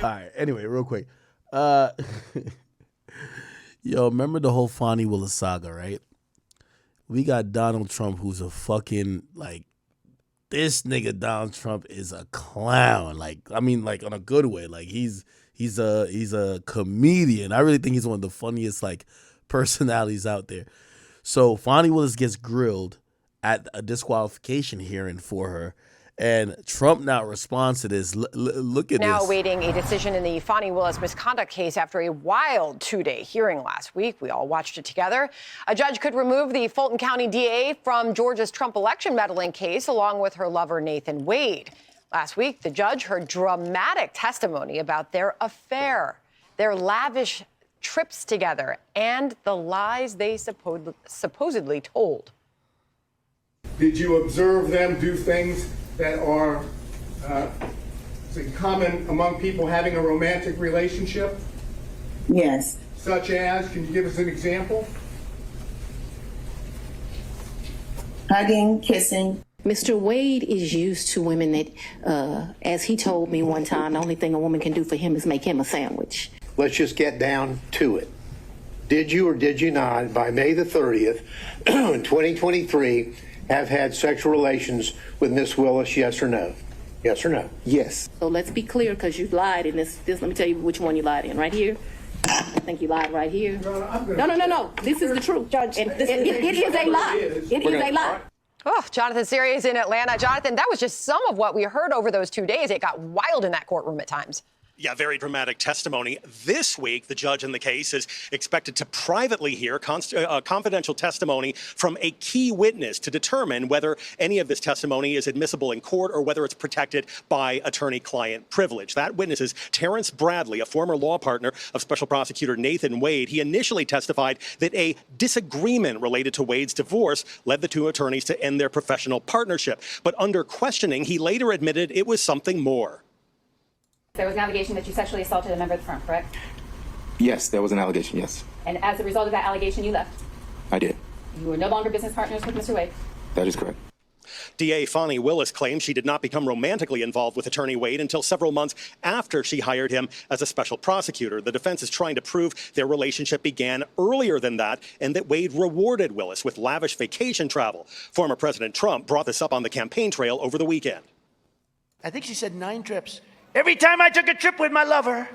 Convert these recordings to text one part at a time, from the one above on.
right, anyway, real quick. Yo, remember the whole Fani Willis saga, right? We got Donald Trump, who's a fucking, like, this nigga Donald Trump is a clown. Like, I mean, like, on a good way. Like, he's a comedian. I really think he's one of the funniest, like, personalities out there. So Fani Willis gets grilled at a disqualification hearing for her, and Trump now responds to this. Look at now this. Awaiting a decision in the Fani Willis misconduct case after a wild 2-day hearing last week. We all watched it together. A judge could remove the Fulton County DA from Georgia's Trump election meddling case, along with her lover Nathan Wade. Last week, the judge heard dramatic testimony about their affair, their lavish trips together, and the lies they supposedly told. Did you observe them do things that are common among people having a romantic relationship? Yes. Such as, can you give us an example? Hugging, kissing. Mr. Wade is used to women that, as he told me one time, the only thing a woman can do for him is make him a sandwich. Let's just get down to it. Did you or did you not, by May the 30th, in 2023, have had sexual relations with Miss Willis, yes or no? Yes or no? Yes. So let's be clear, because you lied in this. Let me tell you which one you lied in. Right here. I think you lied right here. No. This is the truth. Judge, it is a lie. It is a lie. Oh, Jonathan Siri is in Atlanta. Jonathan, that was just some of what we heard over those 2 days. It got wild in that courtroom at times. Yeah, very dramatic testimony. This week, the judge in the case is expected to privately hear confidential testimony from a key witness to determine whether any of this testimony is admissible in court or whether it's protected by attorney-client privilege. That witness is Terrence Bradley, a former law partner of Special Prosecutor Nathan Wade. He initially testified that a disagreement related to Wade's divorce led the two attorneys to end their professional partnership. But under questioning, he later admitted it was something more. There was an allegation that you sexually assaulted a member of the firm, correct? Yes, there was an allegation, yes. And as a result of that allegation, you left? I did. You were no longer business partners with Mr. Wade? That is correct. DA Fani Willis claims she did not become romantically involved with attorney Wade until several months after she hired him as a special prosecutor. The defense is trying to prove their relationship began earlier than that and that Wade rewarded Willis with lavish vacation travel. Former President Trump brought this up on the campaign trail over the weekend. I think she said 9 trips. Every time I took a trip with my lover,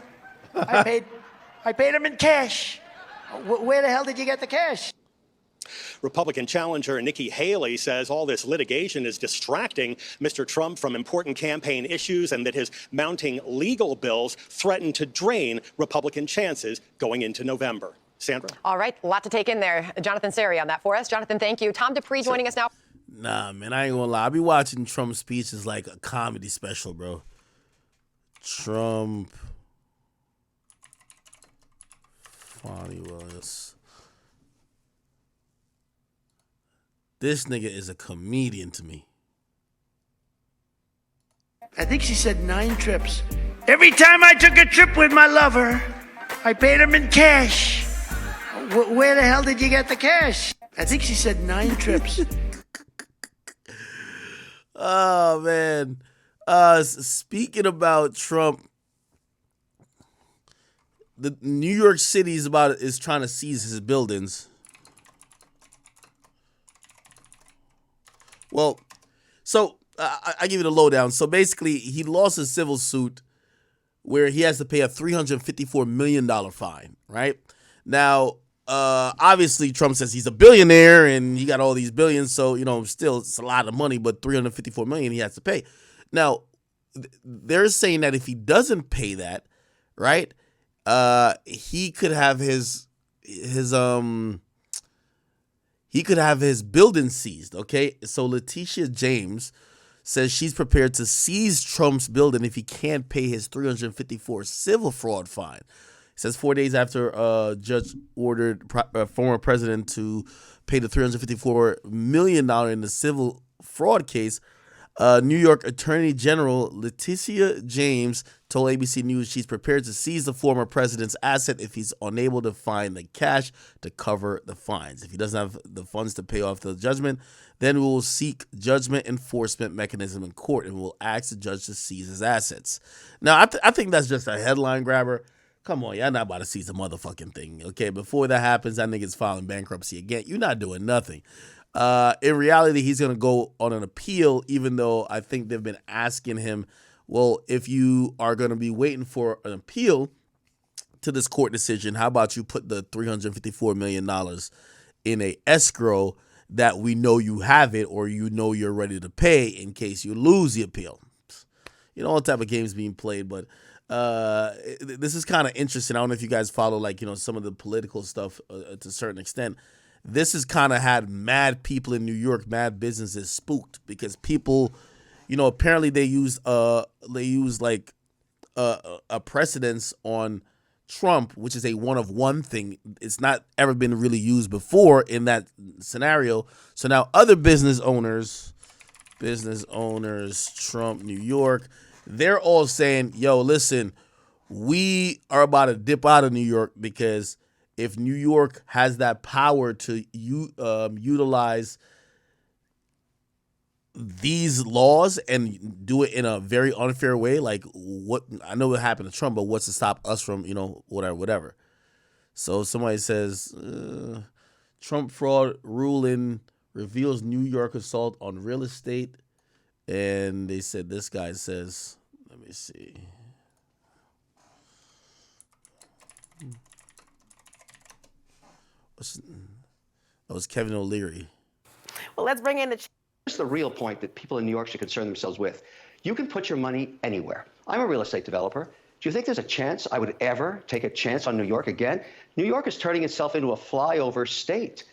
I paid him in cash. Where the hell did you get the cash? Republican challenger Nikki Haley says all this litigation is distracting Mr. Trump from important campaign issues and that his mounting legal bills threaten to drain Republican chances going into November. Sandra? All right, a lot to take in there. Jonathan Siri on that for us. Jonathan, thank you. Tom Dupree joining us now. Nah, man, I ain't gonna lie. I be watching Trump's speeches like a comedy special, bro. Trump, Fani Willis. This nigga is a comedian to me. I think she said 9 trips. Every time I took a trip with my lover, I paid him in cash. Where the hell did you get the cash? I think she said 9 trips. Oh, man. Speaking about Trump, the New York City is trying to seize his buildings. Well, so I give you the lowdown. So basically, he lost a civil suit where he has to pay a $354 million fine, right? Now, obviously, Trump says he's a billionaire and he got all these billions. So, still, it's a lot of money, but $354 million he has to pay. Now, they're saying that if he doesn't pay that, right, he could have his building seized, okay? So Letitia James says she's prepared to seize Trump's building if he can't pay his $354 civil fraud fine. It says 4 days after a judge ordered former president to pay the $354 million in the civil fraud case, New York Attorney General Letitia James told ABC News she's prepared to seize the former president's asset if he's unable to find the cash to cover the fines. If he doesn't have the funds to pay off the judgment, then we will seek judgment enforcement mechanism in court and we'll ask the judge to seize his assets. Now, I think that's just a headline grabber. Come on, y'all not about to seize the motherfucking thing, okay? Before that happens, that nigga's filing bankruptcy again. You're not doing nothing. In reality, he's going to go on an appeal, even though I think they've been asking him, well, if you are going to be waiting for an appeal to this court decision, how about you put the $354 million in a escrow that we know you have it or you know you're ready to pay in case you lose the appeal. You know, all type of games being played, but this is kind of interesting. I don't know if you guys follow, like, you know, some of the political stuff to a certain extent. This has kind of had mad people in New York, mad businesses spooked because people, you know, apparently they use like a precedence on Trump, which is a one of one thing. It's not ever been really used before in that scenario. So now other business owners, Trump, New York, they're all saying, yo, listen, we are about to dip out of New York because if New York has that power to utilize these laws and do it in a very unfair way, like what I know what happened to Trump, but what's to stop us from, you know, whatever. So somebody says Trump fraud ruling reveals New York assault on real estate, and they said this guy says, let me see. That was Kevin O'Leary. Well, let's bring in the... Here's the real point that people in New York should concern themselves with. You can put your money anywhere. I'm a real estate developer. Do you think there's a chance I would ever take a chance on New York again? New York is turning itself into a flyover state.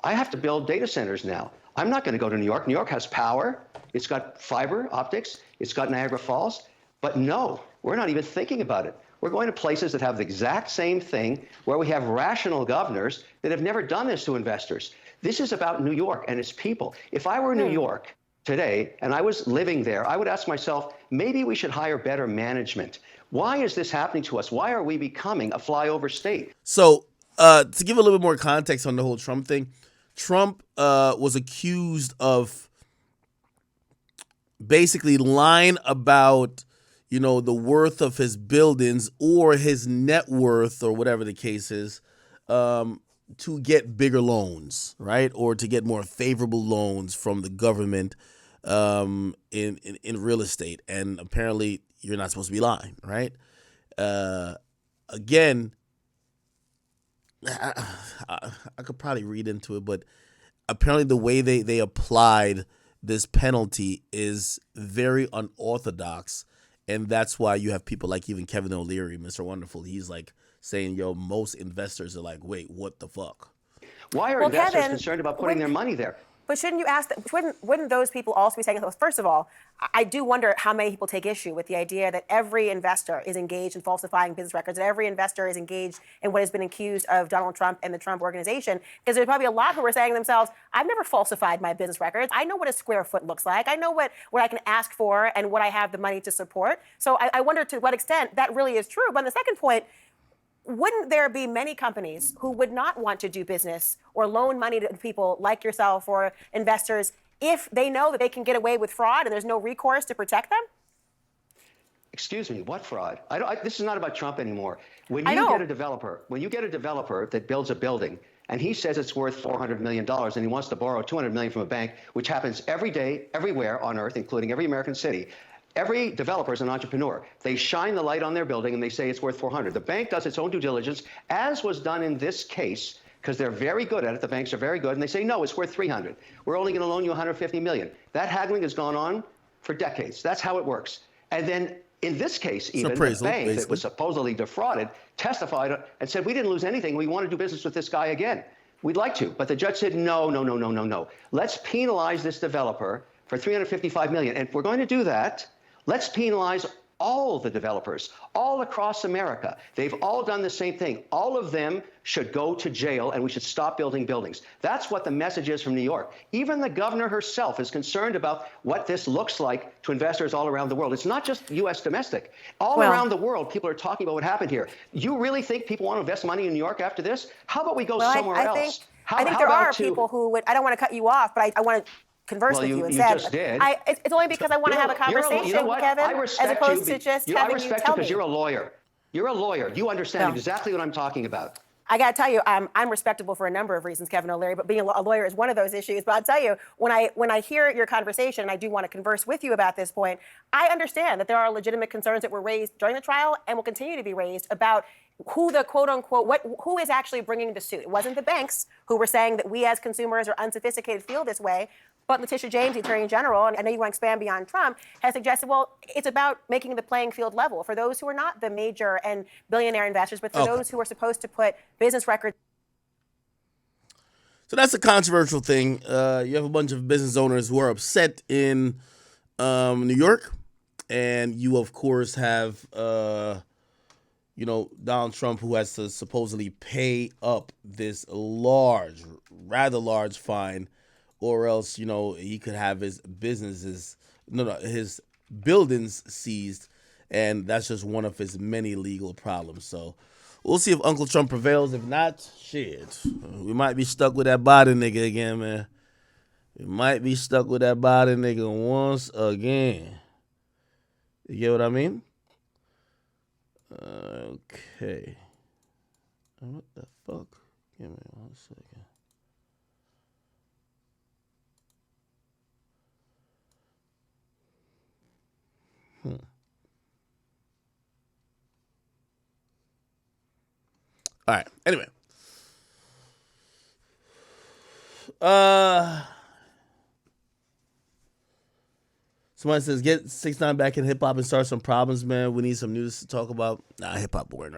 I have to build data centers now. I'm not going to go to New York. New York has power. It's got fiber optics. It's got Niagara Falls. But no, we're not even thinking about it. We're going to places that have the exact same thing, where we have rational governors that have never done this to investors. This is about New York and its people. If I were in New York today and I was living there, I would ask myself, maybe we should hire better management. Why is this happening to us? Why are we becoming a flyover state? So to give a little bit more context on the whole Trump thing, Trump was accused of basically lying about, you know, the worth of his buildings or his net worth or whatever the case is, to get bigger loans, right? Or to get more favorable loans from the government in real estate. And apparently you're not supposed to be lying, right? Again, I could probably read into it, but apparently the way they applied this penalty is very unorthodox. And that's why you have people like even Kevin O'Leary, Mr. Wonderful. He's like saying, yo, most investors are like, wait, what the fuck? Why are investors concerned about putting their money there? But shouldn't you ask, wouldn't those people also be saying, first of all, I do wonder how many people take issue with the idea that every investor is engaged in falsifying business records, that every investor is engaged in what has been accused of Donald Trump and the Trump organization, because there's probably a lot who are saying to themselves, I've never falsified my business records. I know what a square foot looks like. I know what I can ask for and what I have the money to support. So I wonder to what extent that really is true. But on the second point, wouldn't there be many companies who would not want to do business or loan money to people like yourself or investors if they know that they can get away with fraud and there's no recourse to protect them? Excuse me, what fraud? This is not about Trump anymore. When you get a developer that builds a building and he says it's worth $400 million and he wants to borrow $200 million from a bank, which happens every day, everywhere on earth, including every American city. Every developer is an entrepreneur. They shine the light on their building and they say it's worth 400. The bank does its own due diligence, as was done in this case, because they're very good at it. The banks are very good, and they say, no, it's worth 300. We're only going to loan you 150 million. That haggling has gone on for decades. That's how it works. And then in this case, even the bank that was supposedly defrauded testified and said, we didn't lose anything. We want to do business with this guy again. We'd like to. But the judge said, no. Let's penalize this developer for $355 million. And if we're going to do that, let's penalize all the developers all across America. They've all done the same thing. All of them should go to jail and we should stop building buildings. That's what the message is from New York. Even the governor herself is concerned about what this looks like to investors all around the world. It's not just U.S. domestic. All around the world, people are talking about what happened here. You really think people want to invest money in New York after this? How about we go somewhere else? I think there are people who would, I don't want to cut you off, but I want to converse with you instead. You just did. It's only because I want to have a conversation, Kevin, as opposed to just having you tell me. Because you're a lawyer. You're a lawyer. You understand exactly what I'm talking about. I got to tell you, I'm respectable for a number of reasons, Kevin O'Leary, but being a lawyer is one of those issues. But I'll tell you, when I hear your conversation, and I do want to converse with you about this point, I understand that there are legitimate concerns that were raised during the trial and will continue to be raised about who the quote unquote, who is actually bringing the suit. It wasn't the banks who were saying that we as consumers or unsophisticated feel this way. But Letitia James, the Attorney General, and I know you want to expand beyond Trump, has suggested, well, it's about making the playing field level for those who are not the major and billionaire investors, but for those who are supposed to put business records. So that's a controversial thing. You have a bunch of business owners who are upset in New York, and you, of course, have Donald Trump, who has to supposedly pay up this rather large fine, or else, he could have his his buildings seized, and that's just one of his many legal problems. So we'll see if Uncle Trump prevails. If not, shit, we might be stuck with that Biden nigga again, man. We might be stuck with that Biden nigga once again. You get what I mean? Okay. What the fuck? Give me 1 second. All right. Anyway. Somebody says, get 6ix9ine back in hip hop and start some problems, man. We need some news to talk about. Nah, hip hop boring.